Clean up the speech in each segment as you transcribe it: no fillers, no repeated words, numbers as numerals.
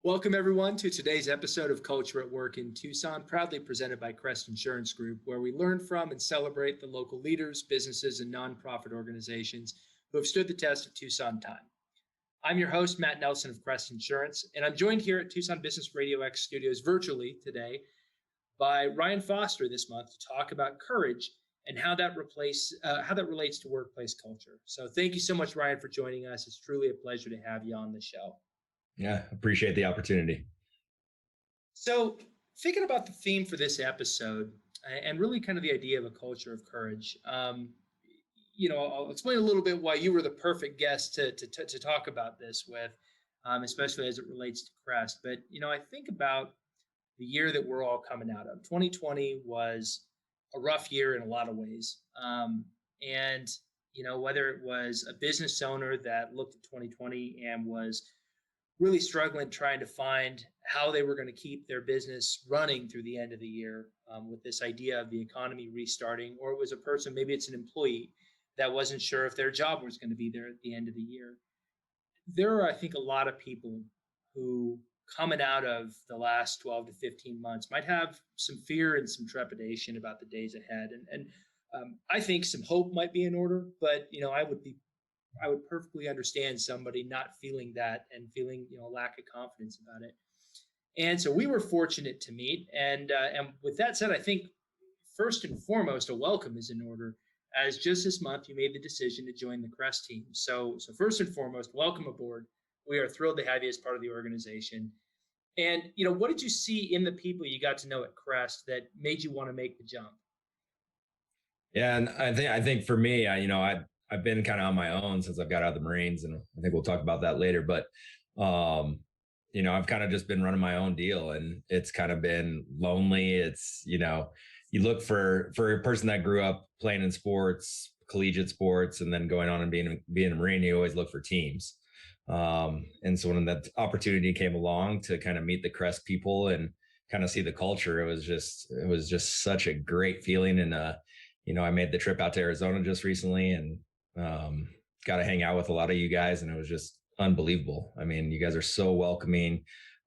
Welcome, everyone, to today's episode of Culture at Work in Tucson, proudly presented by Crest Insurance Group, where we learn from and celebrate the local leaders, businesses, and nonprofit organizations who have stood the test of Tucson time. I'm your host, Matt Nelson of Crest Insurance, and I'm joined here at Tucson Business RadioX studios virtually today by Ryan Foster this month to talk about courage and how that relates to workplace culture. So thank you so much, Ryan, for joining us. It's truly a pleasure to have you on the show. Yeah, appreciate the opportunity. So, thinking about the theme for this episode and really kind of the idea of a culture of courage, I'll explain a little bit why you were the perfect guest to talk about this with, especially as it relates to Crest. But, I think about the year that we're all coming out of. 2020 was a rough year in a lot of ways. And, whether it was a business owner that looked at 2020 and was really struggling trying to find how they were going to keep their business running through the end of the year with this idea of the economy restarting, or it was a person, maybe it's an employee that wasn't sure if their job was going to be there at the end of the year. There are, I think, a lot of people who coming out of the last 12 to 15 months might have some fear and some trepidation about the days ahead. And I think some hope might be in order, but, I would perfectly understand somebody not feeling that and feeling, a lack of confidence about it. And so we were fortunate to meet. And with that said, I think first and foremost, a welcome is in order, as just this month you made the decision to join the Crest team. So first and foremost, welcome aboard. We are thrilled to have you as part of the organization. And what did you see in the people you got to know at Crest that made you want to make the jump? Yeah, and I think for me, I've been kind of on my own since I've got out of the Marines, and I think we'll talk about that later. But I've kind of just been running my own deal, and it's kind of been lonely. It's you look for a person that grew up playing in sports, collegiate sports, and then going on and being a Marine, you always look for teams. And so when that opportunity came along to kind of meet the Crest people and kind of see the culture, it was just such a great feeling. And I made the trip out to Arizona just recently, and got to hang out with a lot of you guys, and it was just unbelievable. I mean, you guys are so welcoming.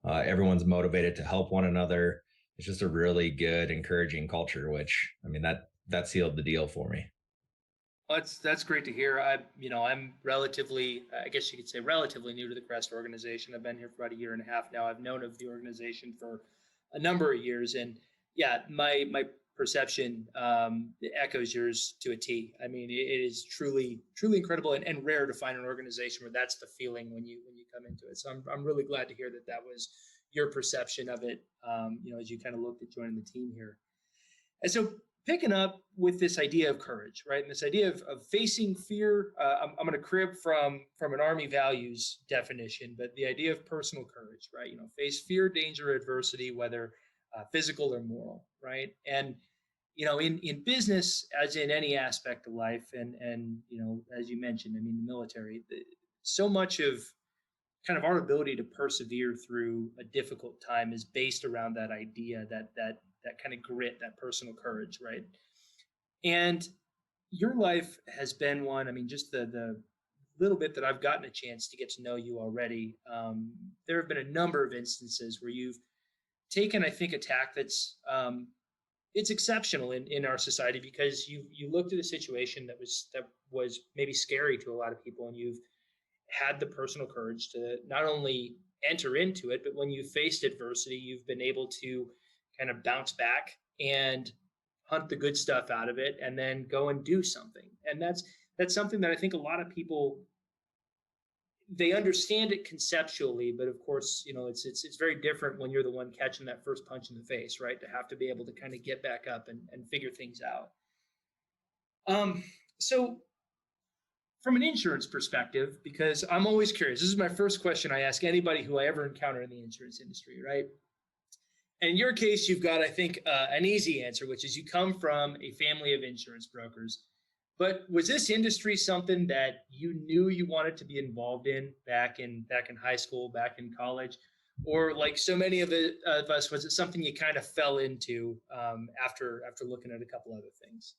Everyone's motivated to help one another. It's just a really good, encouraging culture, which, that sealed the deal for me. Well, that's great to hear. I'm relatively, I guess you could say, relatively new to the Crest organization. I've been here for about a year and a half now. I've known of the organization for a number of years, and yeah, my perception echoes yours to a T. I mean, it is truly incredible and rare to find an organization where that's the feeling when you come into it. So I'm really glad to hear that was your perception of it. As you kind of looked at joining the team here. And so picking up with this idea of courage, right? And this idea of facing fear, I'm going to crib from an Army values definition, but the idea of personal courage, right? Face fear, danger, adversity, whether physical or moral, right? And in business, as in any aspect of life, and as you mentioned, the military, so much of kind of our ability to persevere through a difficult time is based around that idea, that kind of grit, that personal courage, right? And your life has been one. Just the little bit that I've gotten a chance to get to know you already, there have been a number of instances where you've taken, I think, a tack that's it's exceptional in our society, because you looked at a situation that was maybe scary to a lot of people, and you've had the personal courage to not only enter into it, but when you faced adversity, you've been able to kind of bounce back and hunt the good stuff out of it, and then go and do something. And that's something that I think a lot of people, they understand it conceptually, but of course, it's very different when you're the one catching that first punch in the face, right? To have to be able to kind of get back up and figure things out. So from an insurance perspective, because I'm always curious, this is my first question I ask anybody who I ever encounter in the insurance industry, right? And in your case, you've got, I think, an easy answer, which is you come from a family of insurance brokers. But was this industry something that you knew you wanted to be involved in back in high school, back in college? Or like so many of us, was it something you kind of fell into after looking at a couple other things?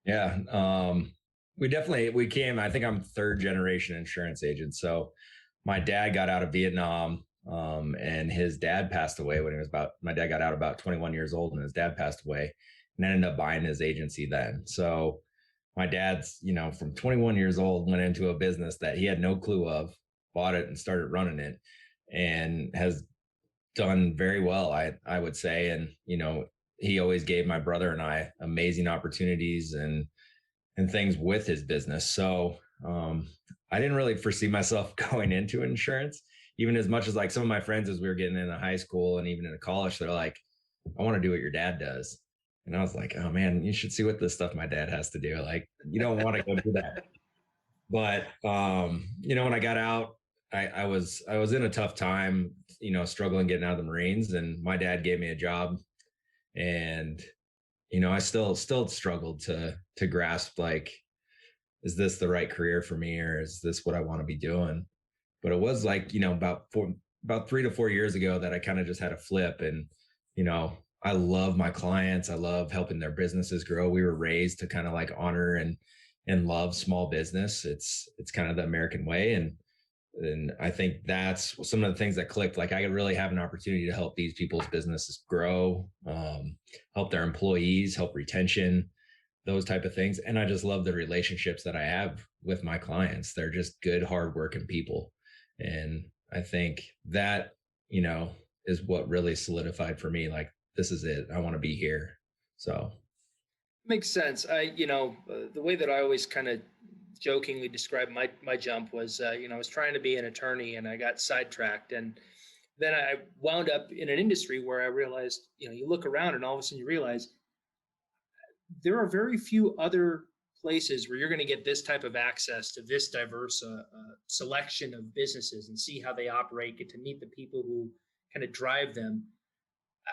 Yeah, we came, I think I'm third generation insurance agent. So my dad got out of Vietnam And his dad passed away when he was my dad got out about 21 years old, and his dad passed away, and I ended up buying his agency then. So my dad's, from 21 years old, went into a business that he had no clue of, bought it and started running it, and has done very well, I would say. And, he always gave my brother and I amazing opportunities and things with his business. So I didn't really foresee myself going into insurance, even as much as like some of my friends, as we were getting into high school and even into college, they're like, I want to do what your dad does. And I was like, oh man, you should see what this stuff my dad has to do. Like, you don't want to go do that. But when I got out, I was in a tough time, struggling getting out of the Marines, and my dad gave me a job, and I still struggled to grasp, like, is this the right career for me, or is this what I want to be doing? But it was like, about 3 to 4 years ago that I kind of just had a flip. And, I love my clients. I love helping their businesses grow. We were raised to kind of like honor and love small business. It's kind of the American way. And I think that's some of the things that clicked. Like, I could really have an opportunity to help these people's businesses grow, help their employees, help retention, those type of things. And I just love the relationships that I have with my clients. They're just good, hardworking people. And I think that, is what really solidified for me. Like, this is it. I want to be here. So. Makes sense. The way that I always kind of jokingly described my jump was, I was trying to be an attorney and I got sidetracked. And then I wound up in an industry where I realized, you look around and all of a sudden you realize there are very few other places where you're going to get this type of access to this diverse selection of businesses and see how they operate, get to meet the people who kind of drive them.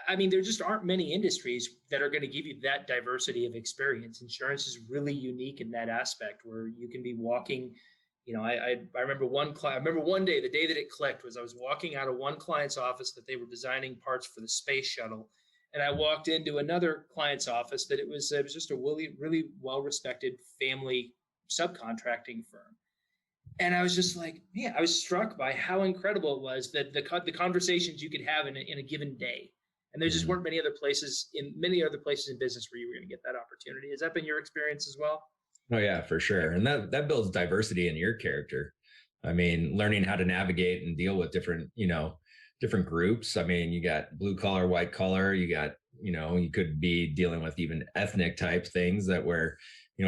I mean, there just aren't many industries that are going to give you that diversity of experience. Insurance is really unique in that aspect, where you can be walking. I remember I remember one day, the day that it clicked was I was walking out of one client's office that they were designing parts for the space shuttle, and I walked into another client's office that it was just a really well respected family subcontracting firm. And I was just like, man, I was struck by how incredible it was that the conversations you could have in a given day. And there just weren't many other places in business where you were going to get that opportunity. Has that been your experience as well? Oh yeah, for sure. And that builds diversity in your character. I mean, learning how to navigate and deal with different groups. I mean, you got blue collar, white collar, you got, you could be dealing with even ethnic type things that where,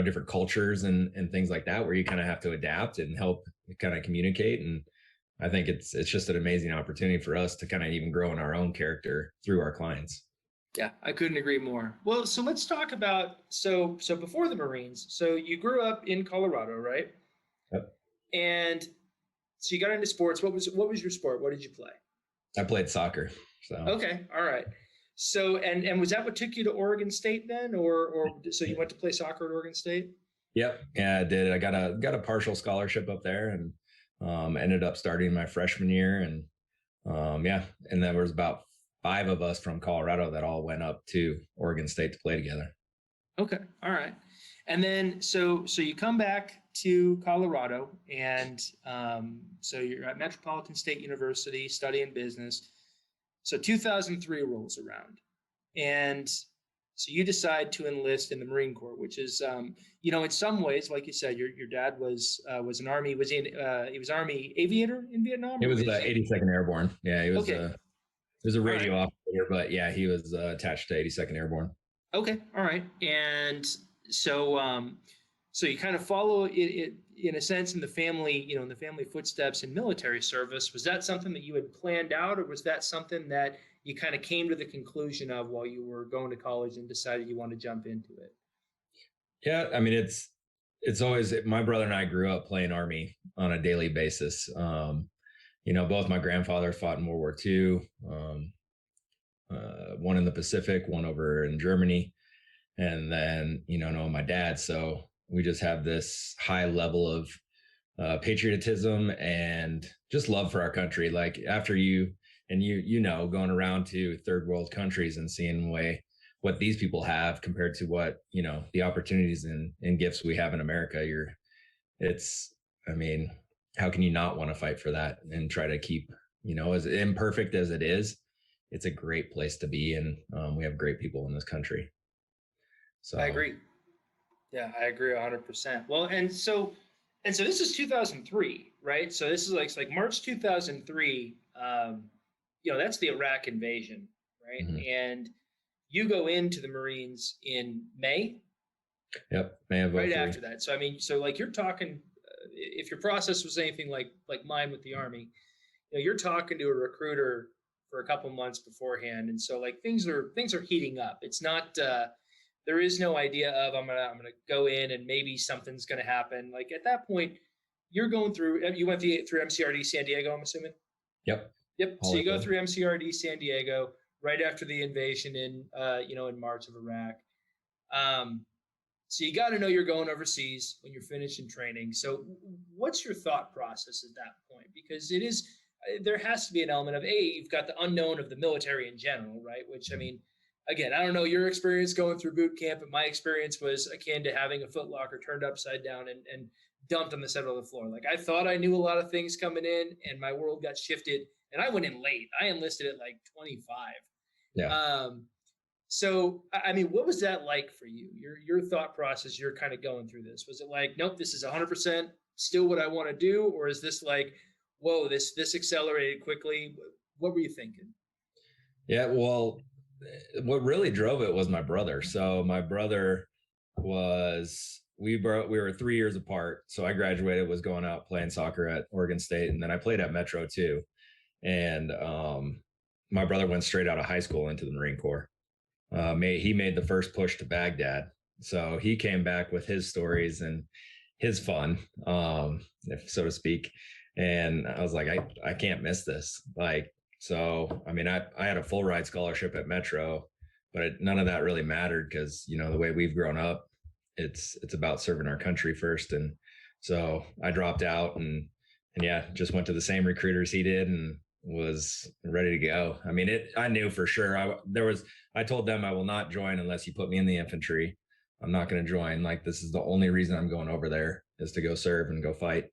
different cultures and things like that, where you kind of have to adapt and help kind of communicate. And I think it's just an amazing opportunity for us to kind of even grow in our own character through our clients. Yeah, I couldn't agree more. Well, so let's talk about so before the Marines. So you grew up in Colorado, right? Yep. And so you got into sports. What was your sport? What did you play? I played soccer. So okay, all right. So and was that what took you to Oregon State then, or so you went to play soccer at Oregon State? Yep. Yeah, I did. I got a partial scholarship up there, and ended up starting my freshman year. And and there was about 5 of us from Colorado that all went up to Oregon State to play together. Okay. All right. And then, so you come back to Colorado, and so you're at Metropolitan State University studying business. So 2003 rolls around, and so you decide to enlist in the Marine Corps, which is, in some ways, like you said, your dad was an Army. He was Army aviator in Vietnam? He was the 82nd Airborne. Yeah, he was. Okay. He was a radio operator, but yeah, he was attached to 82nd Airborne. Okay, all right. And so, so you kind of follow it in a sense in the family, in the family footsteps in military service. Was that something that you had planned out, or was that something that you kind of came to the conclusion of while you were going to college and decided you want to jump into it? Yeah, I mean, it's always, my brother and I grew up playing Army on a daily basis. Both my grandfathers fought in World War II, one in the Pacific, one over in Germany, and then, my dad. So we just have this high level of patriotism and just love for our country. Like, after going around to third world countries and seeing what these people have compared to what, the opportunities and gifts we have in America, how can you not want to fight for that and try to keep as imperfect as it is, it's a great place to be. And we have great people in this country. I So, agree. Yeah, I agree 100%. Well, and so this is 2003, right? So this is like March 2003. That's the Iraq invasion, right? mhm. And you go into the Marines in May, Yep. May of right 03. after that. So I mean, so like you're talking, if your process was anything like mine with the Army, you're talking to a recruiter for a couple months beforehand, and so like things are heating up. It's not there is no idea of I'm gonna go in and maybe something's gonna happen. Like at that point, you're going through. You went through MCRD San Diego, I'm assuming. Yep. Yep. All So you go in. through MCRD San Diego right after the invasion in March of Iraq. Um, so you got to know you're going overseas when you're finished in training. So what's your thought process at that point? Because there has to be an element of you've got the unknown of the military in general, right? Which I mean, again, I don't know your experience going through boot camp, but my experience was akin to having a footlocker turned upside down and dumped on the center of the floor. Like I thought I knew a lot of things coming in, and my world got shifted. And I went in late. I enlisted at like 25. Yeah. Um, so, I mean, what was that like for you? Your thought process. You're kind of going through this. Was it like, nope, this is 100% still what I want to do, or is this like, whoa, this accelerated quickly? What were you thinking? Yeah. Well, what really drove it was my brother. So my brother we were 3 years apart. So I graduated, was going out playing soccer at Oregon State, and then I played at Metro too. And my brother went straight out of high school into the Marine Corps. He made the first push to Baghdad. So he came back with his stories and his fun, if so to speak. And I was like, I can't miss this. Like, so, I mean, I had a full ride scholarship at Metro, but none of that really mattered because, the way we've grown up, it's about serving our country first. And so I dropped out and yeah, just went to the same recruiters he did and was ready to go. I mean, I knew for sure I told them I will not join unless you put me in the infantry. I'm not going to join. Like, this is the only reason I'm going over there is to go serve and go fight.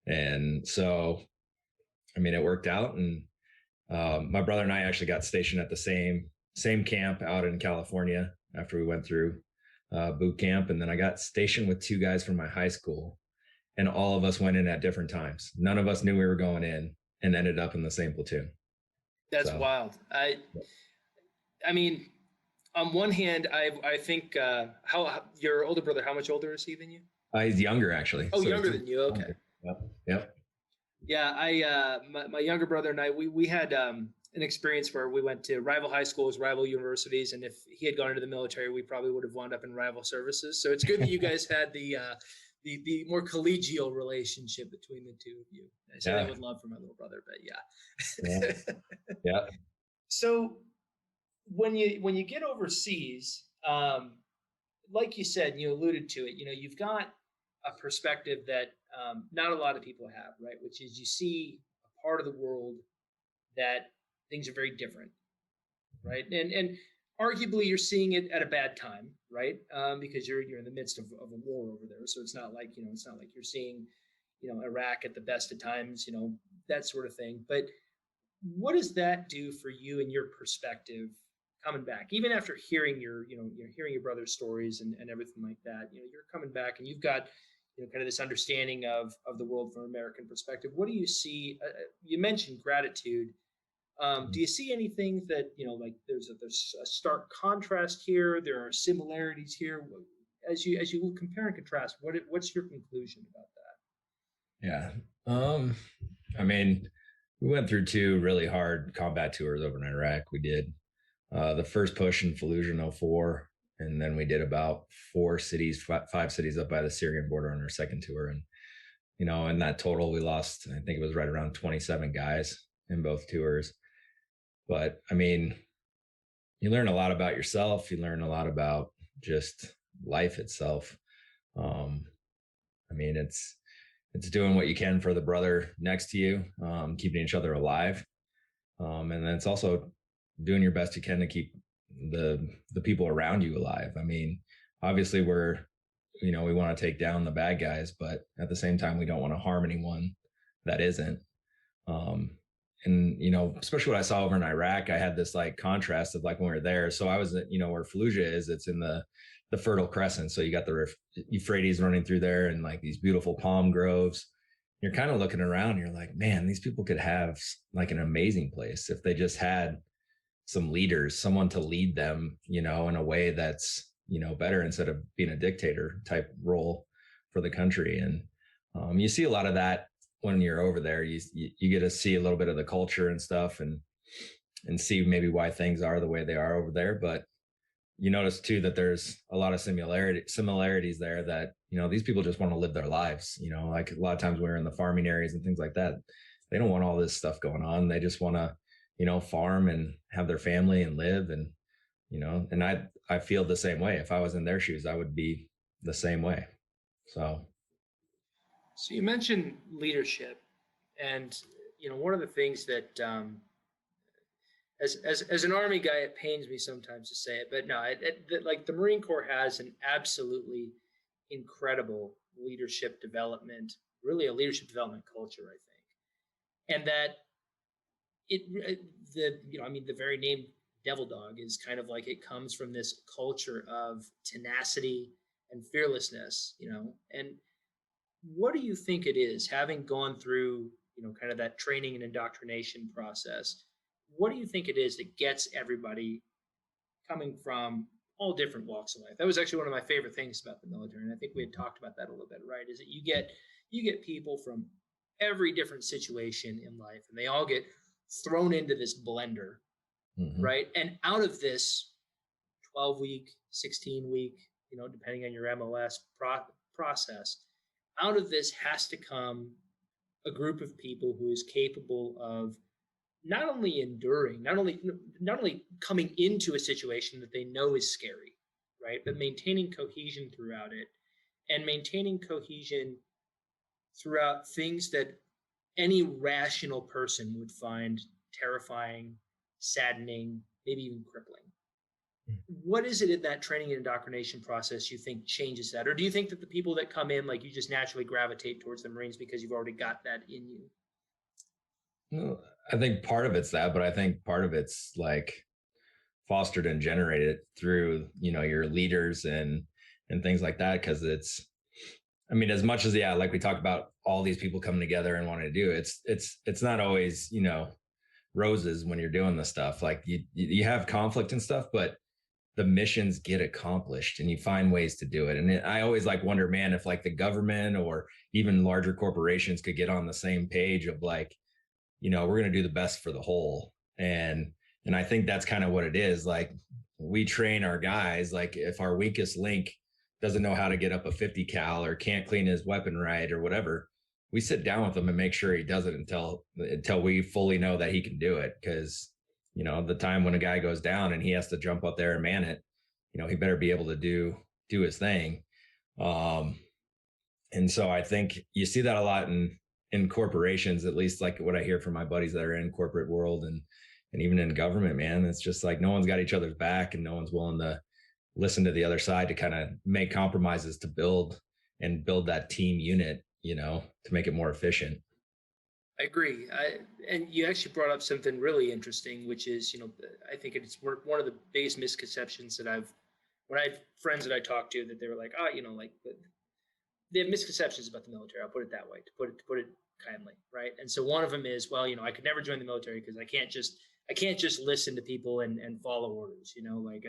And so, I mean, it worked out. And my brother and I actually got stationed at the same camp out in California after we went through boot camp. And then I got stationed with two guys from my high school, and all of us went in at different times. None of us knew we were going in and ended up in the same platoon. That's So, wild. I mean, on one hand, I think how your older brother, how much older is he than you? he's younger actually. Oh, So younger than you. Okay. Yep. Yep. Yeah, my younger brother and I we had an experience where we went to rival high schools, rival universities, and if he had gone into the military, we probably would have wound up in rival services. So it's good that you guys had the more collegial relationship between the two of you. I say that with love for my little brother, but yeah. Yeah. Yeah. So when you get overseas, like you said, you alluded to it. You've got a perspective that not a lot of people have, right? Which is you see a part of the world that things are very different, right? And arguably you're seeing it at a bad time, right? Because you're in the midst of a war over there, so it's not like you're seeing Iraq at the best of times, that sort of thing. But what does that do for you and your perspective coming back, even after hearing you're hearing your brother's stories and everything like that? You're coming back and you've got kind of this understanding of the world from an American perspective. What do you see? You mentioned gratitude. Do you see anything that like there's a stark contrast here? There are similarities here. As you compare and contrast, what's your conclusion about Yeah. I mean, we went through two really hard combat tours over in Iraq. We did the first push in Fallujah in '04, and then we did about 4 cities, 5 cities up by the Syrian border on our second tour. And in that total, we lost, I think it was right around 27 guys in both tours. But I mean, you learn a lot about yourself. You learn a lot about just life itself. Um, I mean, it's doing what you can for the brother next to you, keeping each other alive, and then it's also doing your best you can to keep the people around you alive. I mean, obviously we want to take down the bad guys, but at the same time we don't want to harm anyone that isn't. Um, and, you know, especially what I saw over in Iraq, I had this like contrast of like when we were there. So I was, you know, where Fallujah is, it's in the Fertile Crescent. So you got the Euphrates running through there and like these beautiful palm groves. You're kind of looking around and you're like, man, these people could have like an amazing place if they just had some leaders, someone to lead them, you know, in a way that's, you know, better instead of being a dictator type role for the country. And you see a lot of that when you're over there. You get to see a little bit of the culture and stuff, and see maybe why things are the way they are over there. But you notice too that there's a lot of similarities there, that, you know, these people just want to live their lives, you know, like a lot of times when we're in the farming areas and things like that, they don't want all this stuff going on. They just want to, you know, farm and have their family and live. And, you know, and I feel the same way. If I was in their shoes, I would be the same way. So So you mentioned leadership, and you know, one of the things that as an Army guy, it pains me sometimes to say it, but no, like the Marine Corps has an absolutely incredible leadership development, really a leadership development culture, I think, and that the you know, I mean, the very name Devil Dog is kind of like, it comes from this culture of tenacity and fearlessness, you know. And what do you think it is, having gone through, you know, kind of that training and indoctrination process? What do you think it is that gets everybody, coming from all different walks of life? That was actually one of my favorite things about the military, and I think we had talked about that a little bit, right? Is that you get people from every different situation in life, and they all get thrown into this blender, mhm. right? And out of this 12-week, 16-week, you know, depending on your MLS process, out of this has to come a group of people who is capable of not only enduring, not only coming into a situation that they know is scary, right, but maintaining cohesion throughout it, and maintaining cohesion throughout things that any rational person would find terrifying, saddening, maybe even crippling. What is it in that training and indoctrination process you think changes that? Or do you think that the people that come in, like, you just naturally gravitate towards the Marines because you've already got that in you? No, I think part of it's that, but I think part of it's like fostered and generated through, you know, your leaders and things like that. Cause it's, I mean, as much as, yeah, like we talked about all these people coming together and wanting to do it, it's not always, you know, roses when you're doing the stuff. Like you have conflict and stuff, but the missions get accomplished and you find ways to do it. And I always like wonder, man, if like the government or even larger corporations could get on the same page of like, you know, we're going to do the best for the whole. And I think that's kind of what it is. Like we train our guys, like if our weakest link doesn't know how to get up a 50 cal or can't clean his weapon right or whatever, we sit down with him and make sure he does it until we fully know that he can do it. Cause, you know, the time when a guy goes down and he has to jump up there and man it, you know, he better be able to do his thing. Um, and so I think you see that a lot in corporations, at least like what I hear from my buddies that are in corporate world and even in government, man. It's just like no one's got each other's back and no one's willing to listen to the other side to kind of make compromises to build that team unit, you know, to make it more efficient. I agree. And you actually brought up something really interesting, which is, you know, I think it's one of the biggest misconceptions that when I have friends that I talk to, that they were like, oh, you know, like they have misconceptions about the military. I'll put it that way, to put it kindly, right? And so one of them is, well, you know, I could never join the military because I can't just listen to people and follow orders, you know, like,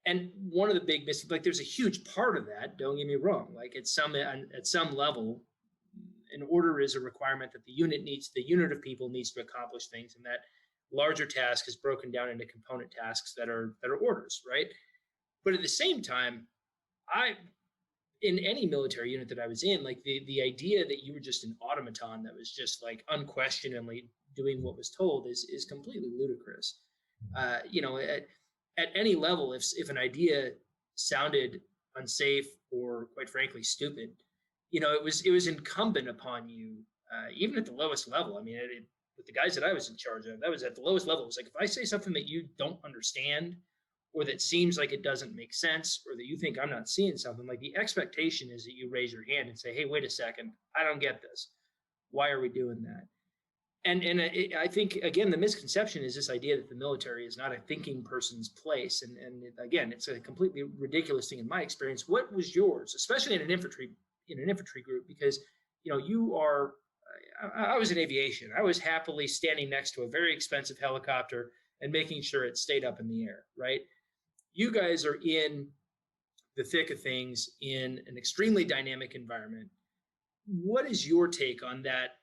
and one of the big like, there's a huge part of that. Don't get me wrong. Like at some level, an order is a requirement that the unit of people needs to accomplish things, and that larger task is broken down into component tasks that are orders, right? But at the same time, I in any military unit that I was in, like the idea that you were just an automaton that was just like unquestioningly doing what was told is completely ludicrous. You know, at any level, if an idea sounded unsafe or quite frankly stupid, you know, it was incumbent upon you, even at the lowest level. I mean, with the guys that I was in charge of, that was at the lowest level. It was like, if I say something that you don't understand, or that seems like it doesn't make sense, or that you think I'm not seeing something, like, the expectation is that you raise your hand and say, hey, wait a second, I don't get this. Why are we doing that? I think, again, the misconception is this idea that the military is not a thinking person's place. And again, it's a completely ridiculous thing in my experience. What was yours, especially in an infantry group? Because, you are, I was in aviation. I was happily standing next to a very expensive helicopter and making sure it stayed up in the air, right? You guys are in the thick of things in an extremely dynamic environment. What is your take on that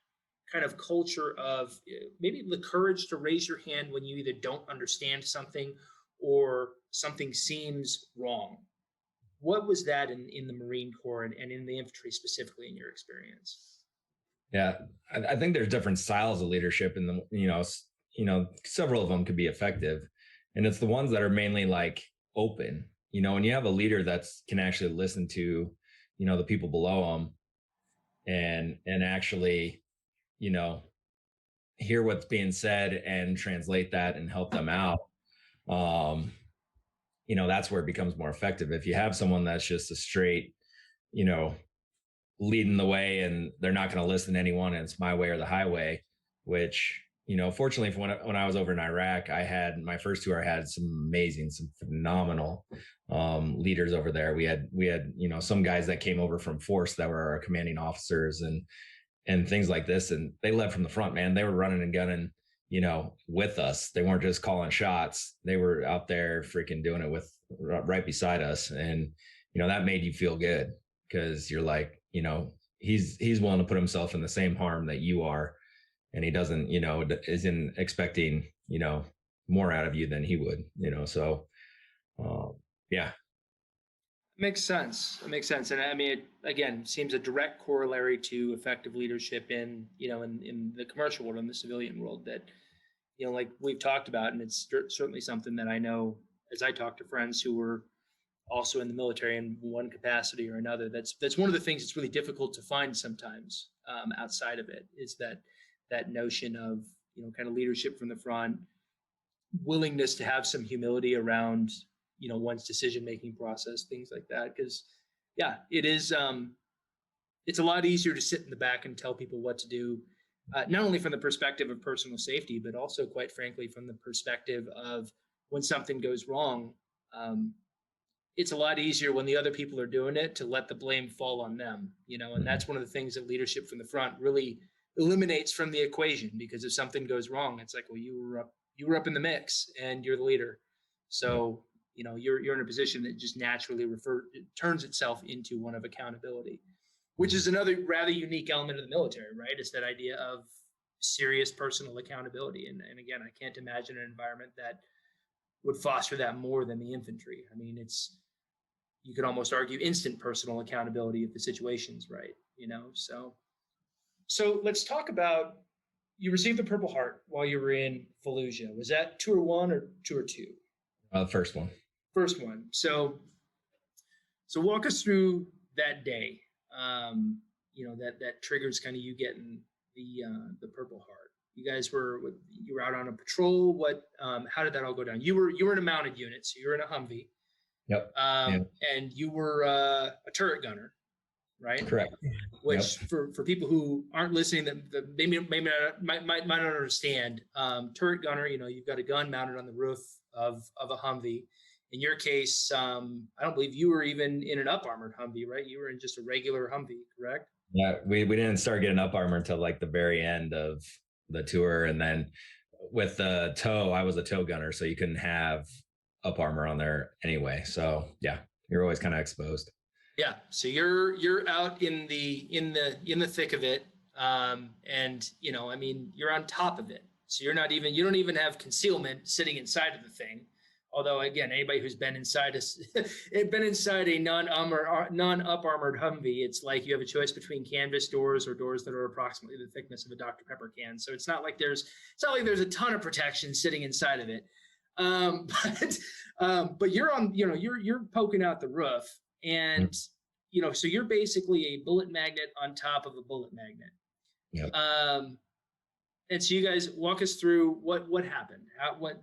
kind of culture of maybe the courage to raise your hand when you either don't understand something or something seems wrong? What was that in the Marine Corps and in the infantry specifically in your experience? Yeah, I think there's different styles of leadership, and several of them could be effective, and it's the ones that are mainly like open. When you have a leader that's can actually listen to, the people below them, and actually, you know, hear what's being said and translate that and help them out. Um, that's where it becomes more effective. If you have someone that's just a straight, you know, leading the way and they're not going to listen to anyone and it's my way or the highway, which, fortunately for when I was over in Iraq, I had my first tour, I had some phenomenal leaders over there. We had, some guys that came over from force that were our commanding officers and things like this. And they led from the front, man. They were running and gunning, with us. They weren't just calling shots. They were out there freaking doing it with right beside us. And, that made you feel good because you're like, he's willing to put himself in the same harm that you are. And he doesn't, isn't expecting, more out of you than he would, so, yeah. Makes sense. It makes sense. And I mean, it, again, seems a direct corollary to effective leadership in the commercial world, in the civilian world that, like we've talked about, and it's certainly something that I know as I talk to friends who were also in the military in one capacity or another. That's one of the things that's really difficult to find sometimes outside of it is that notion of, kind of leadership from the front, willingness to have some humility around, one's decision making process, things like that. Because yeah, it is it's a lot easier to sit in the back and tell people what to do, not only from the perspective of personal safety, but also, quite frankly, from the perspective of when something goes wrong. It's a lot easier when the other people are doing it to let the blame fall on them, and that's one of the things that leadership from the front really eliminates from the equation. Because if something goes wrong, it's like, well, you were up in the mix and you're the leader. So, you're in a position that just naturally turns itself into one of accountability, which is another rather unique element of the military, right? Is that idea of serious personal accountability. And again, I can't imagine an environment that would foster that more than the infantry. I mean, you could almost argue instant personal accountability if the situation's right, So let's talk about, you received the Purple Heart while you were in Fallujah. Was that tour one or tour two? First one. First one. So walk us through that day. That triggers kind of you getting the Purple Heart. You were out on a patrol. How did that all go down? You were in a mounted unit, so you were in a Humvee. Yep. And you were a turret gunner, right? Correct. Which for people who aren't listening, that maybe might not understand, turret gunner, you've got a gun mounted on the roof of a Humvee. In your case, I don't believe you were even in an up armored Humvee, right? You were in just a regular Humvee, correct? Yeah, we didn't start getting up armor until like the very end of the tour, and then with the tow, I was a tow gunner, so you couldn't have up armor on there anyway. So yeah, you're always kind of exposed. Yeah. So you're out in the thick of it. And you're on top of it. So you don't even have concealment sitting inside of the thing. Although again, anybody who's been inside a non-up armored Humvee, it's like you have a choice between canvas doors or doors that are approximately the thickness of a Dr. Pepper can. So it's not like there's a ton of protection sitting inside of it. But you're on, you're poking out the roof, and so you're basically a bullet magnet on top of a bullet magnet. Yep. And so you guys walk us through what happened, what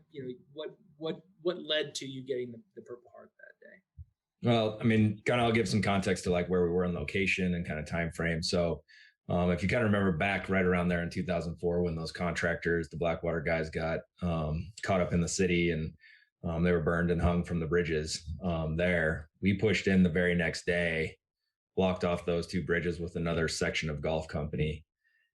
led to you getting the Purple Heart that day. Well, I mean, kind of I'll give some context to like where we were in location and kind of time frame. So If you kind of remember back right around there in 2004, when those contractors, the Blackwater guys, got caught up in the city, and they were burned and hung from the bridges there, we pushed in the very next day, blocked off those two bridges with another section of golf company,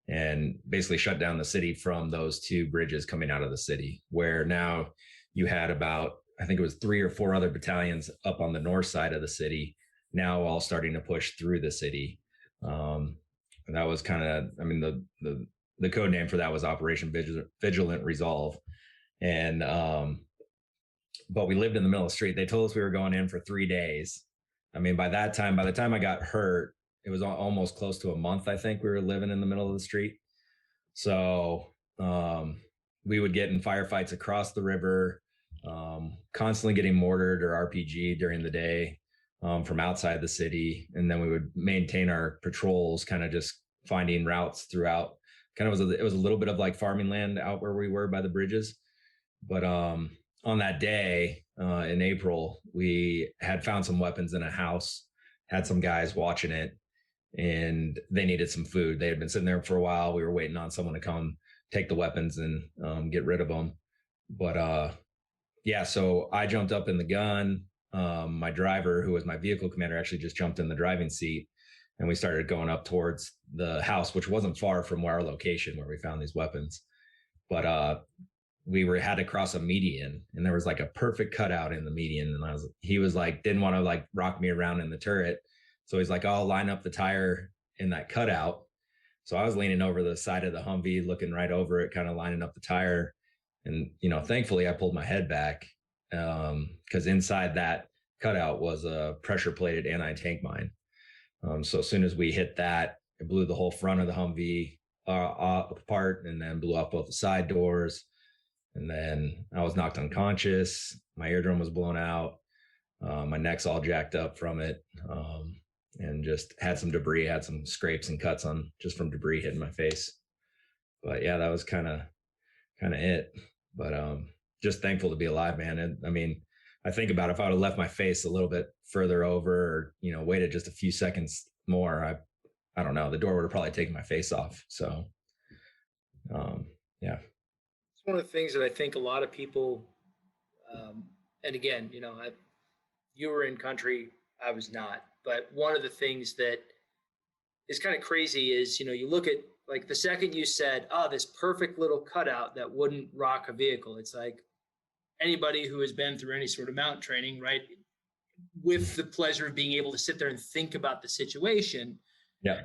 and basically shut down the city from those two bridges coming out of the city, where now you had about, I think it was 3 or 4 other battalions up on the north side of the city, now all starting to push through the city. And that was kind of, I mean, the code name for that was Operation Vigilant Resolve. And, but we lived in the middle of the street. They told us we were going in for 3 days. I mean, by the time I got hurt, it was almost close to a month. I think we were living in the middle of the street. So we would get in firefights across the river, constantly getting mortared or RPG during the day from outside the city. And then we would maintain our patrols, kind of just finding routes throughout. Kind of it was a little bit of like farming land out where we were by the bridges. But on that day in April, we had found some weapons in a house, had some guys watching it, and they needed some food. They had been sitting there for a while. We were waiting on someone to come take the weapons and get rid of them. But yeah, so I jumped up in the gun. My driver, who was my vehicle commander, actually just jumped in the driving seat, and we started going up towards the house, which wasn't far from our location where we found these weapons. But had to cross a median, and there was like a perfect cutout in the median. And he was like, didn't want to like rock me around in the turret. So he's like, I'll line up the tire in that cutout. So I was leaning over the side of the Humvee, looking right over it, kind of lining up the tire. And, thankfully I pulled my head back because inside that cutout was a pressure plated anti-tank mine. So as soon as we hit that, it blew the whole front of the Humvee apart, and then blew up both the side doors. And then I was knocked unconscious. My eardrum was blown out. My neck's all jacked up from it. And just had some debris, had some scrapes and cuts on just from debris hitting my face. But yeah, that was kind of it. But just thankful to be alive, man. And I mean, I think about if I would have left my face a little bit further over, or waited just a few seconds more, I don't know, the door would have probably taken my face off. So yeah. It's one of the things that I think a lot of people, and again, you were in country, I was not. But one of the things that is kind of crazy is, you look at like the second you said, this perfect little cutout that wouldn't rock a vehicle. It's like anybody who has been through any sort of mountain training, right? With the pleasure of being able to sit there and think about the situation. Yeah.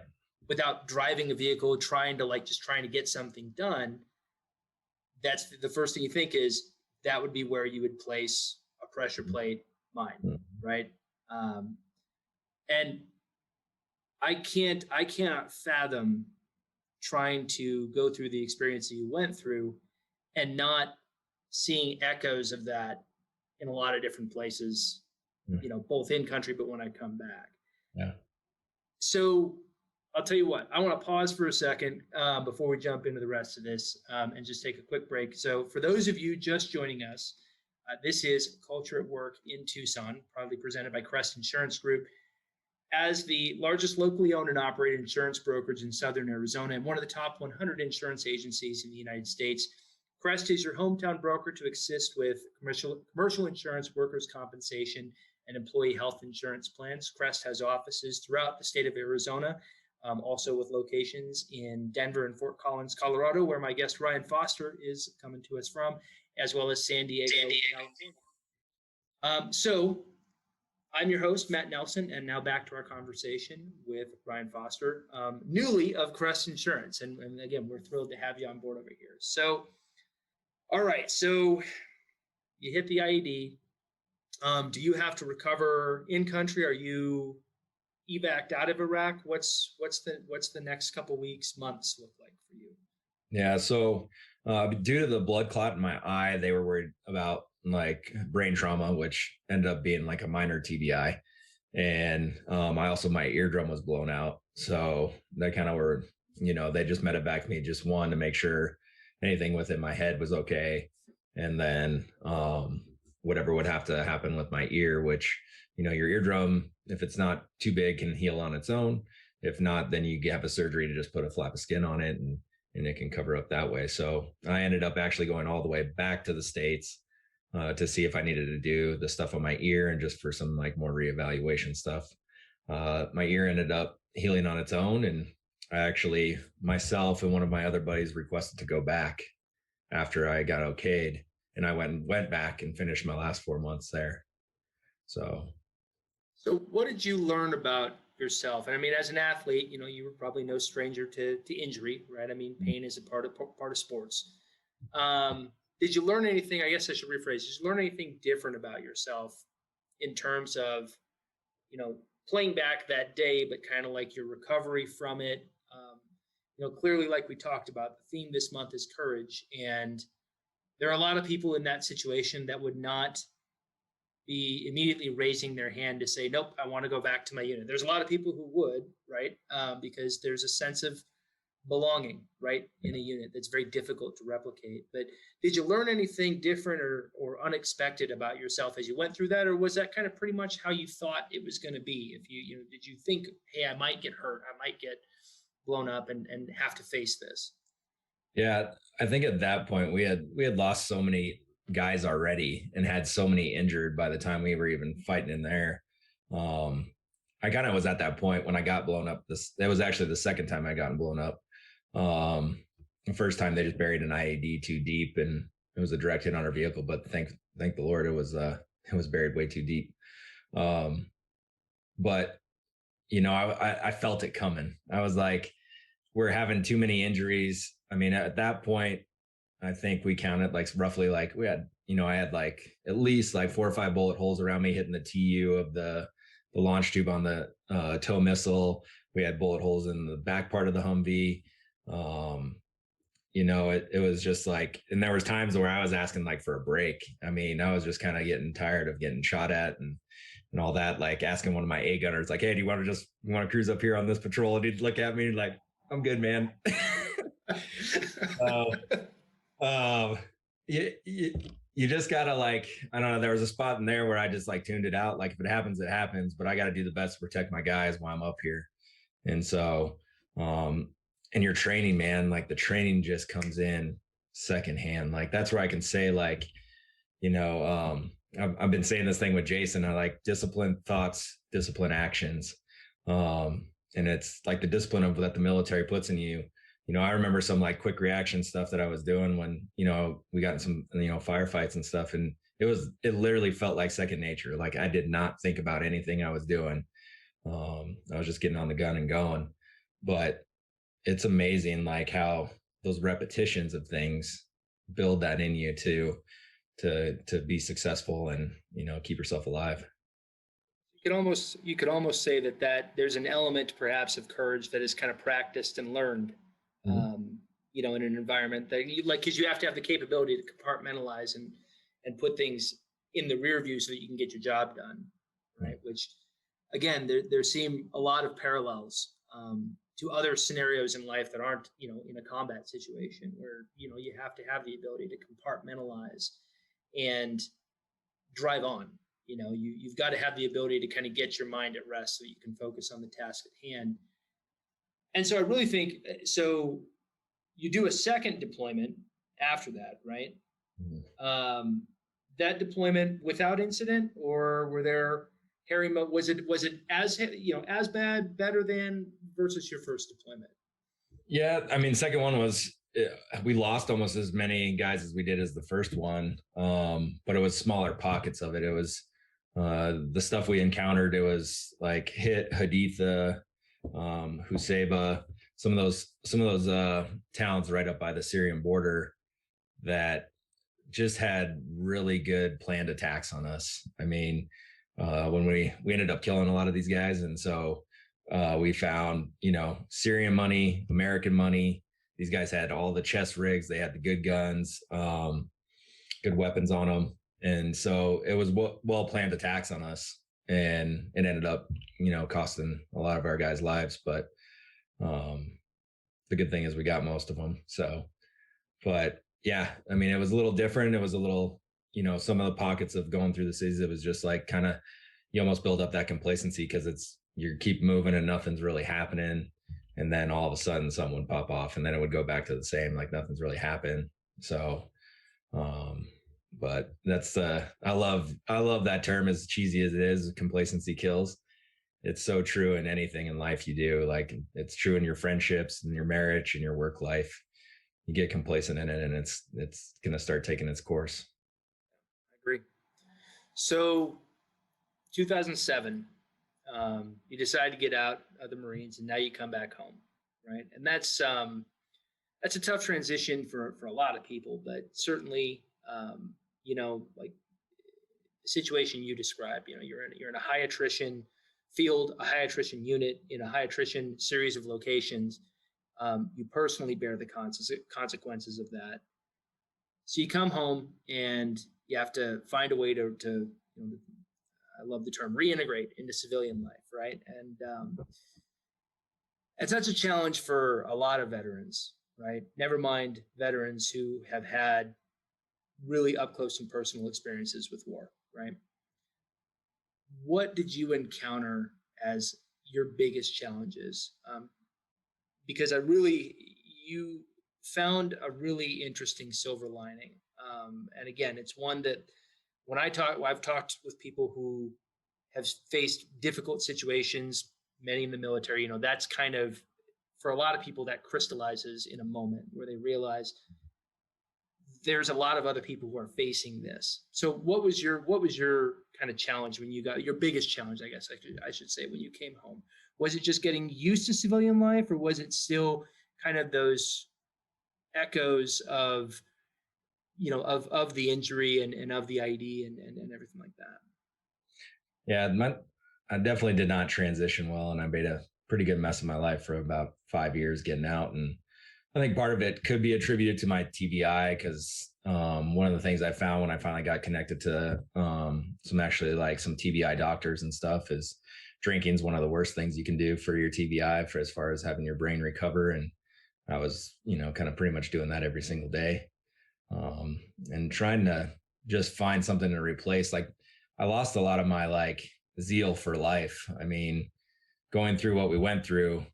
Without driving a vehicle, trying to get something done. That's the first thing you think is that would be where you would place a pressure plate mine, right? And I cannot fathom trying to go through the experience that you went through and not seeing echoes of that in a lot of different places, both in country, but when I come back. Yeah. So I'll tell you what, I want to pause for a second before we jump into the rest of this and just take a quick break. So for those of you just joining us, this is Culture at Work in Tucson, proudly presented by Crest Insurance Group. As the largest locally owned and operated insurance brokerage in Southern Arizona and one of the top 100 insurance agencies in the United States, Crest is your hometown broker to assist with commercial insurance, workers' compensation, and employee health insurance plans. Crest has offices throughout the state of Arizona, also with locations in Denver and Fort Collins, Colorado, where my guest Ryan Foster is coming to us from, as well as San Diego. So I'm your host, Matt Nelson, and now back to our conversation with Ryan Foster, newly of Crest Insurance. And again, we're thrilled to have you on board over here. So, all right, so you hit the IED. Do you have to recover in country? Are you evac'd out of Iraq? What's the next couple weeks, months look like for you? Yeah, so due to the blood clot in my eye, they were worried about like brain trauma, which ended up being like a minor TBI. And my eardrum was blown out. So they kind of were, they just medevac me just one to make sure anything within my head was okay. And then whatever would have to happen with my ear, which, your eardrum, if it's not too big, can heal on its own. If not, then you have a surgery to just put a flap of skin on it, and it can cover up that way. So I ended up actually going all the way back to the States to see if I needed to do the stuff on my ear and just for some like more reevaluation stuff. My ear ended up healing on its own, and I actually myself and one of my other buddies requested to go back after I got okayed, and I went back and finished my last 4 months there. So So what did you learn about yourself? And I mean, as an athlete, you know, you were probably no stranger to injury, right? I mean, pain is a part of sports. Did you learn anything? I guess I should rephrase. Did you learn anything different about yourself in terms of, you know, playing back that day, but kind of like your recovery from it? You know, clearly, like we talked about, the theme this month is courage, and there are a lot of people in that situation that would not be immediately raising their hand to say, nope, I want to go back to my unit. There's a lot of people who would, right? Because there's a sense of belonging, right, in a unit that's very difficult to replicate. But did you learn anything different or unexpected about yourself as you went through that? Or was that kind of pretty much how you thought it was going to be? If you know, did you think, hey, I might get hurt, I might get blown up and have to face this? yeah, I think at that point we had lost so many guys already and had so many injured by the time we were even fighting in there. Um, I kind of was at that point when I got blown up. That was actually the second time I got blown up. The first time they just buried an IAD too deep, and it was a direct hit on our vehicle. But thank the Lord, it was buried way too deep. Um, but you know, I felt it coming. I was like, we're having too many injuries. I mean, at that point, I think we counted like roughly like we had, you know, I had like at least like 4 or 5 bullet holes around me hitting the TU of the launch tube on the tow missile. We had bullet holes in the back part of the Humvee. Um, you know, it was just like, and there was times where I was asking like for a break. I mean, I was just kind of getting tired of getting shot at and all that, like asking one of my A gunners, like, hey, do you want to cruise up here on this patrol? And he'd look at me like, I'm good, man. uh, um, you just gotta like, I don't know. There was a spot in there where I just like tuned it out. Like if it happens, it happens, but I got to do the best to protect my guys while I'm up here. And so, um, and your training, man, like the training just comes in secondhand. Like that's where I can say like, you know, I've been saying this thing with Jason. I like discipline thoughts, discipline actions. And it's like the discipline of that the military puts in you. You know, I remember some like quick reaction stuff that I was doing when, you know, we got in some, you know, firefights and stuff. And it literally felt like second nature. Like I did not think about anything I was doing. I was just getting on the gun and going. But it's amazing like how those repetitions of things build that in you to be successful and, you know, keep yourself alive. You could almost say that there's an element perhaps of courage that is kind of practiced and learned, Mm-hmm. you know, in an environment that you like, because you have to have the capability to compartmentalize and put things in the rear view so that you can get your job done, right? Which again, there seem a lot of parallels to other scenarios in life that aren't, you know, in a combat situation where, you know, you have to have the ability to compartmentalize and drive on. You know, you've got to have the ability to kind of get your mind at rest so you can focus on the task at hand. And so I really think so. You do a second deployment after that, right? Mm-hmm. That deployment without incident, or were there was it as, you know, as bad, better than versus your first deployment? Yeah, I mean, second one was we lost almost as many guys as we did as the first one, but it was smaller pockets of it. It was the stuff we encountered. It was like hit Haditha, Huseba, some of those towns right up by the Syrian border that just had really good planned attacks on us. I mean, when we ended up killing a lot of these guys, and so we found, you know, Syrian money, American money. These guys had all the chest rigs. They had the good guns, good weapons on them, and so it was well planned attacks on us, and it ended up, you know, costing a lot of our guys' lives. But the good thing is we got most of them. So, but yeah, I mean, it was a little different. It was a little, you know, some of the pockets of going through the cities, it was just like kind of, you almost build up that complacency because you keep moving and nothing's really happening. And then all of a sudden something would pop off and then it would go back to the same, like nothing's really happened. So, um, but that's, I love that term, as cheesy as it is, complacency kills. It's so true in anything in life you do. Like it's true in your friendships and your marriage and your work life. You get complacent in it and it's going to start taking its course. I agree. So 2007, you decide to get out of the Marines, and now you come back home, right? And that's a tough transition for a lot of people, but certainly, like the situation you described, you're in a high attrition field, a high attrition unit, in a high attrition series of locations. You personally bear the consequences of that. So you come home and you have to find a way to I love the term reintegrate into civilian life, right? And it's such a challenge for a lot of veterans, right? Never mind veterans who have had really up close and personal experiences with war, right? What did you encounter as your biggest challenges? Because you found a really interesting silver lining. And again, it's one that I've talked with people who have faced difficult situations, many in the military, that's kind of, for a lot of people, that crystallizes in a moment where they realize there's a lot of other people who are facing this. So what was your kind of challenge when you got your biggest challenge, I guess I should say, when you came home? Was it just getting used to civilian life, or was it still kind of those echoes of, of the injury and of the ID and everything like that? Yeah, I definitely did not transition well, and I made a pretty good mess of my life for about 5 years getting out. And I think part of it could be attributed to my TBI, because one of the things I found when I finally got connected to some TBI doctors and stuff is drinking is one of the worst things you can do for your TBI, for as far as having your brain recover. And I was, kind of pretty much doing that every single day, and trying to just find something to replace. Like I lost a lot of my zeal for life. I mean, going through what we went through,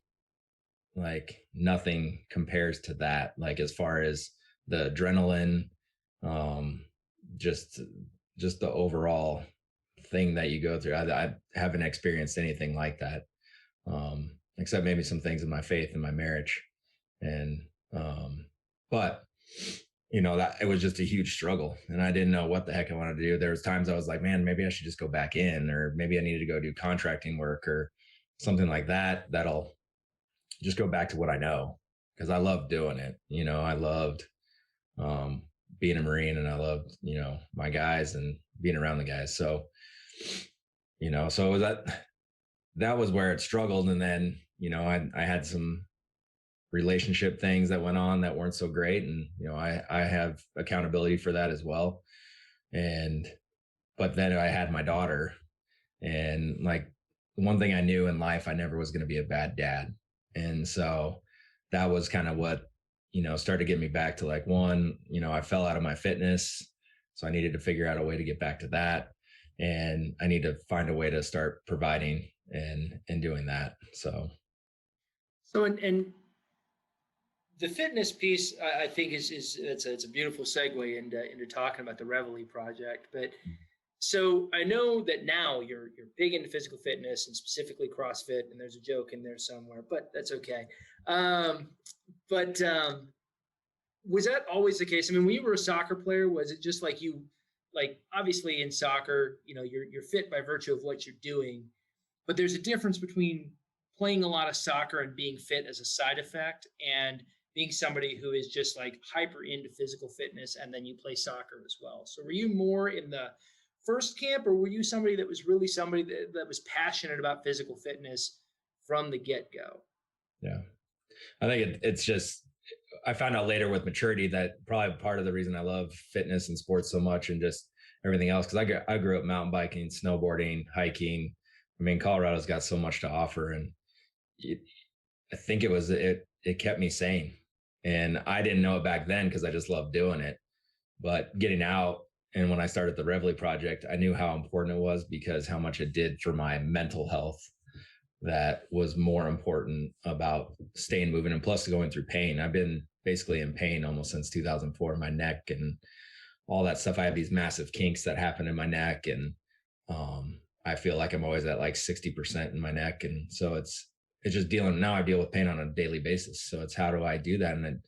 like nothing compares to that. Like as far as the adrenaline, just the overall thing that you go through. I haven't experienced anything like that, except maybe some things in my faith and my marriage. And but that it was just a huge struggle, and I didn't know what the heck I wanted to do. There was times I was like, man, maybe I should just go back in, or maybe I needed to go do contracting work or something like that. That'll just go back to what I know, because I loved doing it. I loved being a Marine, and I loved, my guys and being around the guys. So, so it was that was where it struggled. And then, I had some relationship things that went on that weren't so great. And, I have accountability for that as well. But then I had my daughter, and one thing I knew in life, I never was going to be a bad dad. And so that was kind of what, started to get me back to one, I fell out of my fitness. So I needed to figure out a way to get back to that. And I need to find a way to start providing and doing that. So and the fitness piece, I think it's a beautiful segue into talking about the Reveille project. But so I know that now you're big into physical fitness, and specifically CrossFit, and there's a joke in there somewhere, but that's okay. But was that always the case? I mean, when you were a soccer player, was it just obviously in soccer, you're fit by virtue of what you're doing, but there's a difference between playing a lot of soccer and being fit as a side effect, and being somebody who is just hyper into physical fitness, and then you play soccer as well. So were you more in the first camp, or were you somebody that was really somebody that was passionate about physical fitness from the get-go? Yeah, I think it's just, I found out later with maturity that probably part of the reason I love fitness and sports so much, and just everything else, because I grew up mountain biking, snowboarding, hiking. I mean, Colorado's got so much to offer, and I think it kept me sane. And I didn't know it back then because I just loved doing it. But getting out, and when I started the Reveille project, I knew how important it was, because how much it did for my mental health that was more important about staying moving, and plus going through pain. I've been basically in pain almost since 2004, my neck and all that stuff. I have these massive kinks that happen in my neck, and I feel like I'm always at like 60% in my neck. And so it's just dealing, now I deal with pain on a daily basis. So it's, how do I do that? And then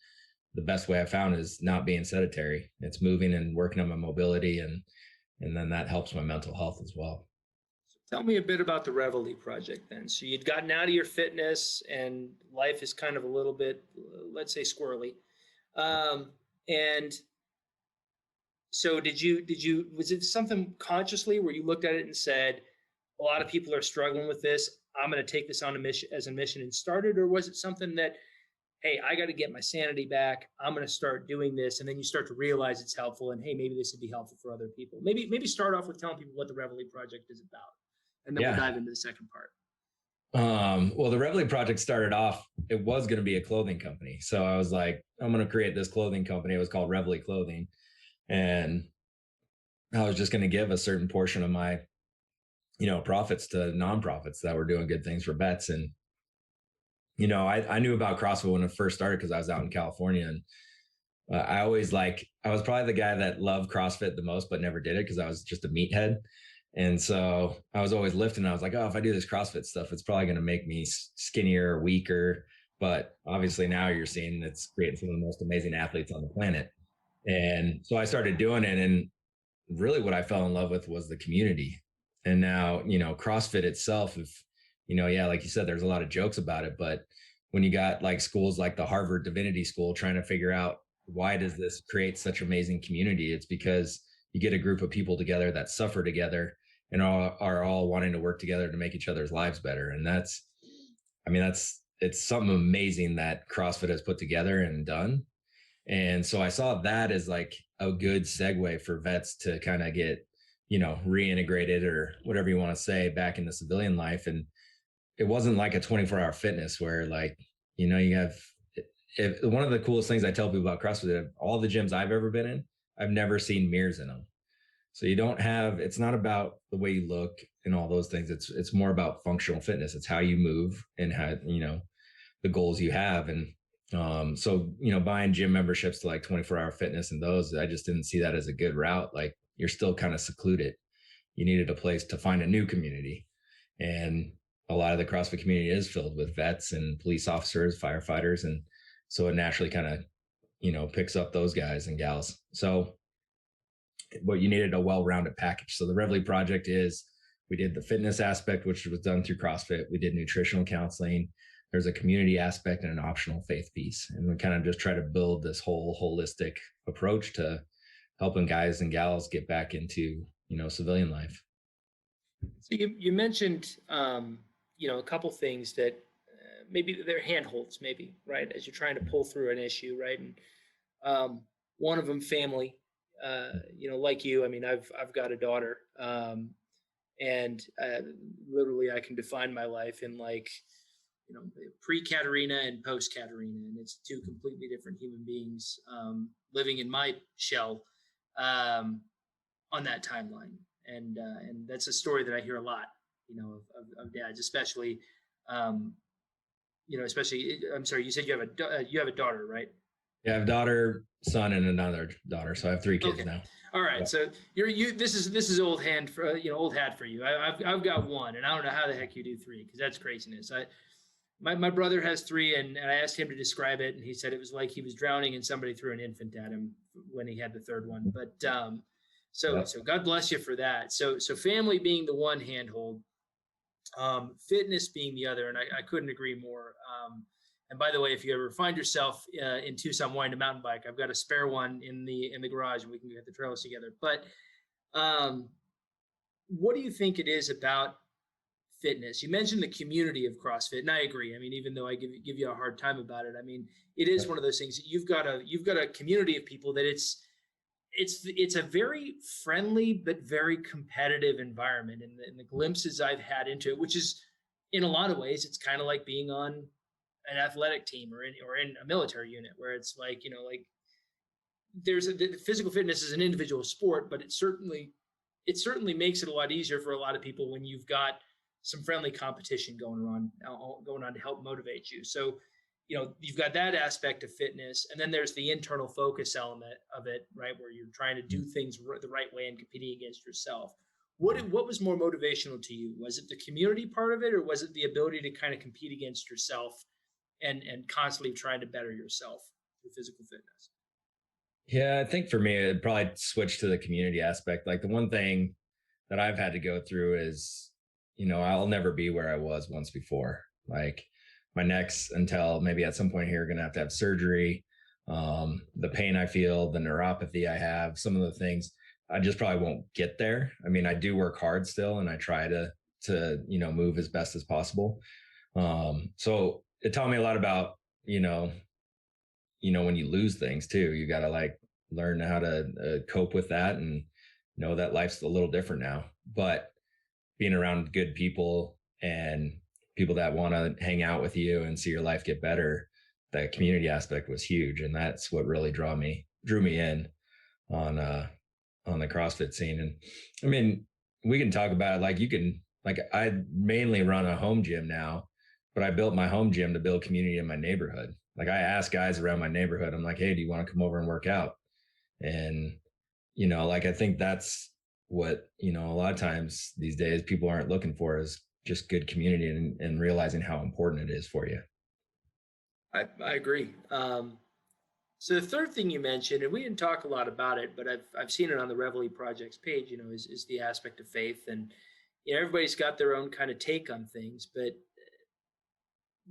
the best way I found is not being sedentary. It's moving and working on my mobility, and then that helps my mental health as well. Tell me a bit about the Reveille project then. So you'd gotten out of your fitness and life is kind of a little bit, let's say, squirrely. And so was it something consciously where you looked at it and said, a lot of people are struggling with this, I'm going to take this on a mission, as a mission, and started? Or was it something that, hey, I got to get my sanity back, I'm going to start doing this, and then you start to realize it's helpful, and hey, maybe this would be helpful for other people? Maybe start off with telling people what the Reveille project is about, and then we'll dive into the second part. Well, the Reveille project started off, it was going to be a clothing company. So I was like, I'm going to create this clothing company. It was called Reveille Clothing. And I was just going to give a certain portion of my, profits to nonprofits that were doing good things for vets. And, I knew about CrossFit when it first started because I was out in California. And I was probably the guy that loved CrossFit the most, but never did it because I was just a meathead. And so I was always lifting. I was like, oh, if I do this CrossFit stuff, it's probably going to make me skinnier, weaker. But obviously now you're seeing it's creating some of the most amazing athletes on the planet. And so I started doing it. And really what I fell in love with was the community. And now, CrossFit itself, like you said, there's a lot of jokes about it. But when you got like schools like the Harvard Divinity School trying to figure out, why does this create such amazing community? It's because you get a group of people together that suffer together and are all wanting to work together to make each other's lives better. And it's something amazing that CrossFit has put together and done. And so I saw that as like a good segue for vets to kind of get, reintegrated, or whatever you want to say, back into civilian life. And it wasn't like a 24-hour fitness where like, you have, one of the coolest things I tell people about CrossFit, all the gyms I've ever been in, I've never seen mirrors in them. So it's not about the way you look and all those things. It's more about functional fitness. It's how you move and how, the goals you have. And so, buying gym memberships to like 24-hour fitness and those, I just didn't see that as a good route. Like, you're still kind of secluded. You needed a place to find a new community. And a lot of the CrossFit community is filled with vets and police officers, firefighters. And so it naturally kind of, picks up those guys and gals. So what you needed a well-rounded package. So the Reveille project is, we did the fitness aspect, which was done through CrossFit. We did nutritional counseling. There's a community aspect and an optional faith piece. And we kind of just try to build this whole holistic approach to helping guys and gals get back into, civilian life. So you mentioned, a couple things that maybe they're handholds, maybe, right, as you're trying to pull through an issue, right? And one of them, family. Like you, I mean, I've got a daughter, and literally I can define my life in like, pre-Katerina and post-Katerina, and it's two completely different human beings living in my shell on that timeline. And that's a story that I hear a lot, of dads, especially, especially. I'm sorry, you said you have a daughter, right? Yeah, I have a daughter, son, and another daughter, so I have 3 kids now. All right, yeah. So this is old hat for you. I've got one, and I don't know how the heck you do 3, because that's craziness. My brother has 3, and I asked him to describe it, and he said it was like he was drowning and somebody threw an infant at him when he had the 3rd one. But so God bless you for that. So family being the one handhold, fitness being the other, and I couldn't agree more. And by the way, if you ever find yourself in Tucson wanting a mountain bike, I've got a spare one in the garage, and we can get the trails together. But what do you think it is about fitness? You mentioned the community of CrossFit, and I agree. I mean, even though I give you a hard time about it, I mean, it is one of those things that you've got a community of people that it's a very friendly but very competitive environment. And the glimpses I've had into it, which is in a lot of ways, it's kind of like being on an athletic team or in a military unit, where it's like, like the physical fitness is an individual sport, but it certainly makes it a lot easier for a lot of people when you've got some friendly competition going on to help motivate you. So, you've got that aspect of fitness, and then there's the internal focus element of it, right, where you're trying to do things the right way and competing against yourself. What was more motivational to you? Was it the community part of it, or was it the ability to kind of compete against yourself and constantly trying to better yourself through physical fitness? Yeah, I think for me, it probably switched to the community aspect. Like the one thing that I've had to go through is, I'll never be where I was once before. Like my neck's until maybe at some point here, going to have surgery. The pain I feel, the neuropathy I have, some of the things I just probably won't get there. I mean, I do work hard still and I try to move as best as possible. So it taught me a lot about, when you lose things too, you got to like learn how to cope with that and know that life's a little different now. But being around good people and people that want to hang out with you and see your life get better, that community aspect was huge. And that's what really drew me in on, on the CrossFit scene. And I mean, we can talk about it. Like I mainly run a home gym now, but I built my home gym to build community in my neighborhood. Like I ask guys around my neighborhood, I'm like, hey, do you want to come over and work out? And, like I think that's what, a lot of times these days people aren't looking for is just good community and realizing how important it is for you. I agree. So the third thing you mentioned, and we didn't talk a lot about it, but I've seen it on the Reveille Project's page, is the aspect of faith. And everybody's got their own kind of take on things, but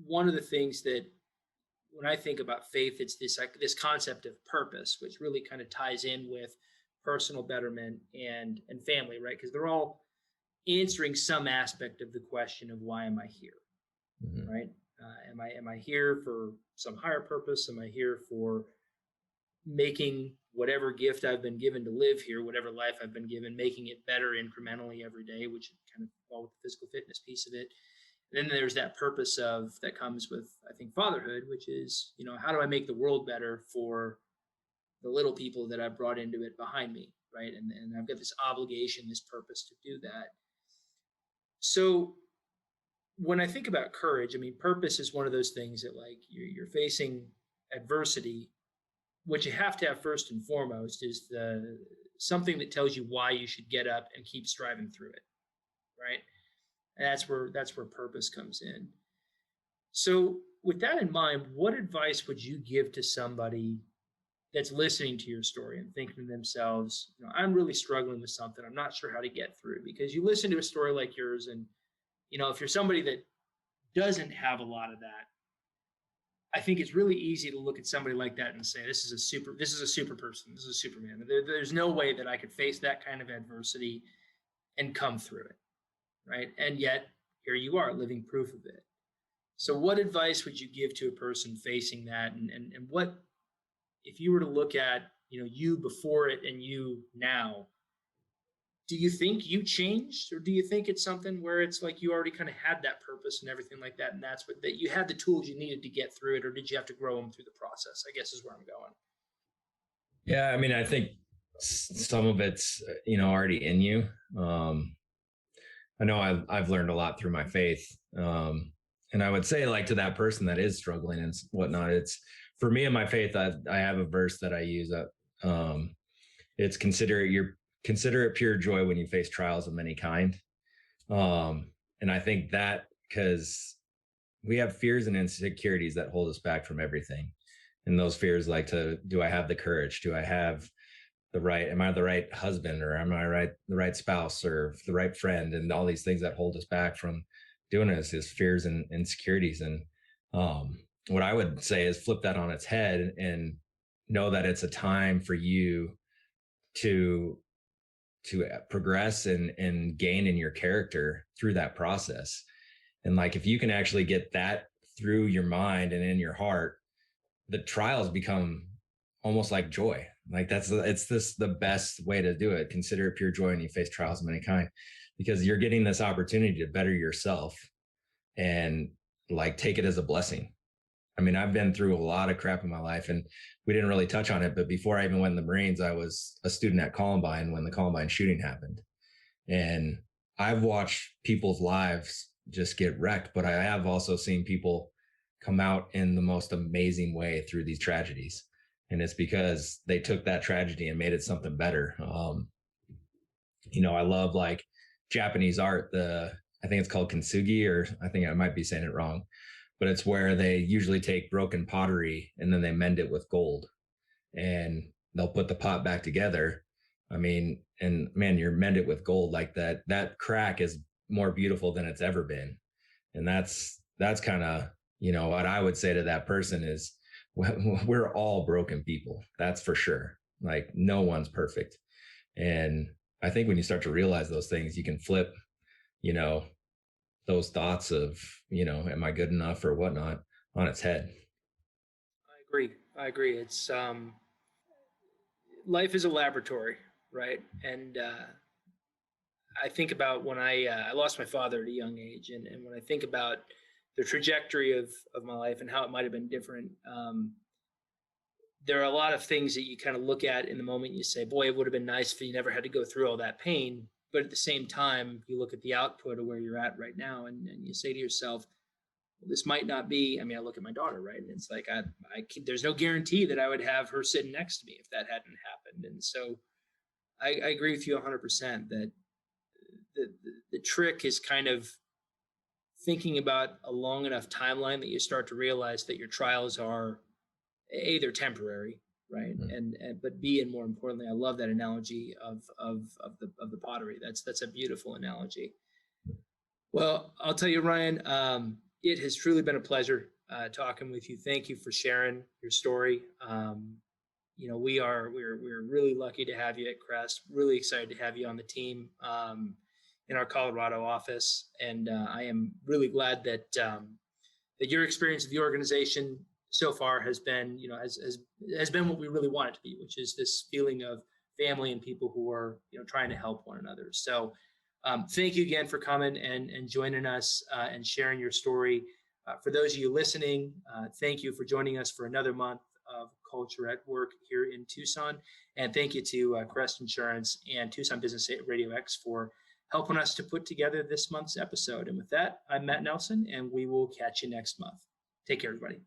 one of the things that when I think about faith, it's this concept of purpose, which really kind of ties in with personal betterment and family, right? Because they're all answering some aspect of the question of why am I here, Mhm. right? Am I here for some higher purpose? Am I here for making whatever gift I've been given to live here, whatever life I've been given, making it better incrementally every day, which kind of all with the physical fitness piece of it. And then there's that purpose that comes with, I think, fatherhood, which is, how do I make the world better for the little people that I've brought into it behind me, right? And I've got this obligation, this purpose to do that. So when I think about courage, I mean, purpose is one of those things that like you're facing adversity. What you have to have first and foremost is the something that tells you why you should get up and keep striving through it, right? And that's where purpose comes in. So with that in mind, what advice would you give to somebody that's listening to your story and thinking to themselves, I'm really struggling with something. I'm not sure how to get through, because you listen to a story like yours and, if you're somebody that doesn't have a lot of that, I think it's really easy to look at somebody like that and say, this is a super person. This is a Superman. There's no way that I could face that kind of adversity and come through it. Right. And yet here you are living proof of it. So what advice would you give to a person facing that? And what, if you were to look at, you before it and you now, do you think you changed, or do you think it's something where it's like you already kind of had that purpose and everything like that, and that you had the tools you needed to get through it, or did you have to grow them through the process? I guess is where I'm going. Yeah. I mean, I think some of it's, already in you. I know I've learned a lot through my faith. And I would say like to that person that is struggling and whatnot, it's for me and my faith. I have a verse that I use. It's consider it pure joy when you face trials of many kind. And I think that because we have fears and insecurities that hold us back from everything. And those fears do I have the courage? Do I have am I the right husband, or am I the right spouse, or the right friend? And all these things that hold us back from doing this is fears and insecurities. And what I would say is flip that on its head and know that it's a time for you to progress and gain in your character through that process. And like, if you can actually get that through your mind and in your heart, the trials become almost like joy. Like the best way to do it. Consider it pure joy when you face trials of many kind, because you're getting this opportunity to better yourself and like take it as a blessing. I mean, I've been through a lot of crap in my life, and we didn't really touch on it, but before I even went in the Marines, I was a student at Columbine when the Columbine shooting happened. And I've watched people's lives just get wrecked, but I have also seen people come out in the most amazing way through these tragedies. And it's because they took that tragedy and made it something better. I love like Japanese art. I think it's called kintsugi, or I think I might be saying it wrong, but it's where they usually take broken pottery and then they mend it with gold, and they'll put the pot back together. I mean, and man, you're mend it with gold like that. That crack is more beautiful than it's ever been. And that's kind of, what I would say to that person is we're all broken people. That's for sure. Like no one's perfect. And I think when you start to realize those things, you can flip, you know, those thoughts of, am I good enough or whatnot on its head. I agree. I agree. It's life is a laboratory, right? And I think about when I lost my father at a young age, and when I think about the trajectory of my life and how it might have been different, there are a lot of things that you kind of look at in the moment. And you say, "Boy, it would have been nice if you never had to go through all that pain." But at the same time, you look at the output of where you're at right now, and you say to yourself, well, "This might not be." I mean, I look at my daughter, right, and it's like there's no guarantee that I would have her sitting next to me if that hadn't happened. And so I agree with you 100% that the trick is kind of thinking about a long enough timeline that you start to realize that your trials are they're temporary, right? Mm. And but B, and more importantly, I love that analogy of the pottery. That's a beautiful analogy. Well, I'll tell you, Ryan, it has truly been a pleasure talking with you. Thank you for sharing your story. We're really lucky to have you at Crest. Really excited to have you on the team in our Colorado office, and I am really glad that your experience of the organization so far has been, has been what we really want it to be, which is this feeling of family and people who are, trying to help one another. So, thank you again for coming and joining us and sharing your story. For those of you listening, thank you for joining us for another month of Culture at Work here in Tucson. And thank you to Crest Insurance and Tucson Business RadioX for helping us to put together this month's episode. And with that, I'm Matt Nelson, and we will catch you next month. Take care, everybody.